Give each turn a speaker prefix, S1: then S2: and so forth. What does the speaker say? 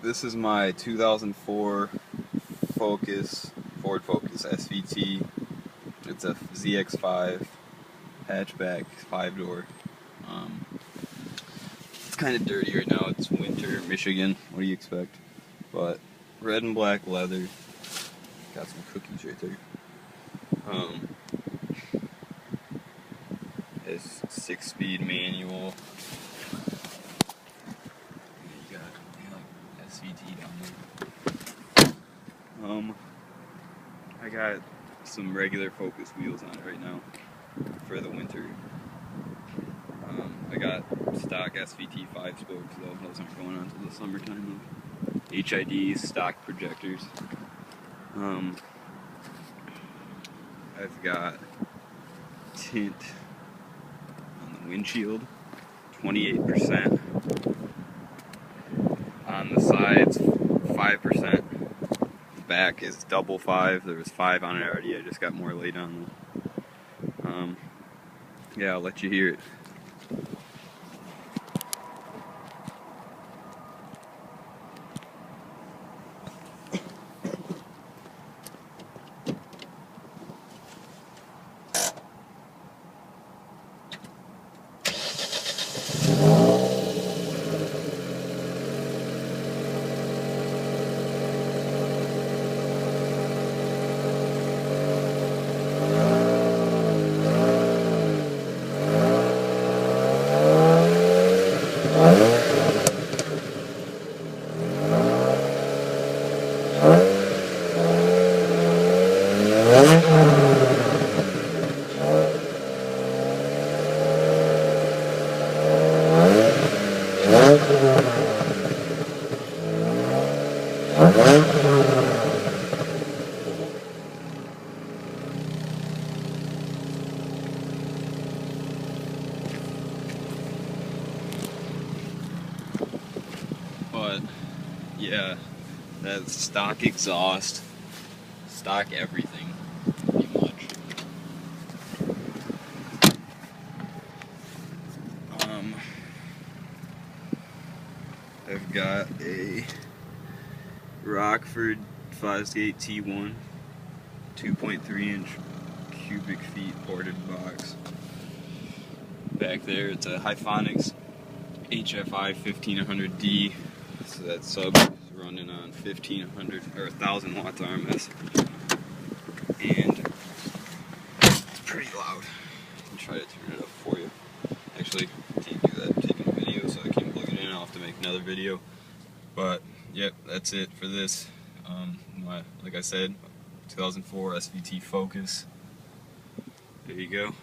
S1: This is my 2004 Ford Focus SVT. It's a ZX5 hatchback, 5-door. It's kind of dirty right now. It's winter, Michigan. What do you expect? But red and black leather. Got some cookies right there. It's 6-speed manual. You got SVT down there. I got some regular Focus wheels on it right now for the winter. I got stock SVT 5-spokes though. Those aren't going on until the summertime though. HID stock projectors. I've got tint on the windshield, 28%. On the sides, 5%. The back is double 5. There was 5 on it already. I just got more laid on them. Yeah, I'll let you hear it. But yeah, that's stock exhaust, stock everything, pretty much. I've got a Rockford Fosgate T1 2.3-inch cubic feet ported box. Back there it's a Hyphonics HFI 1500D, so that sub is running on 1500 or 1000 watts RMS, and it's pretty loud. I'll try to turn it up for you. Actually, I can't do that. I'm taking a video, so I can't plug it in. I'll have to make another video. But yep, that's it for this. Like I said, 2004 SVT Focus. There you go.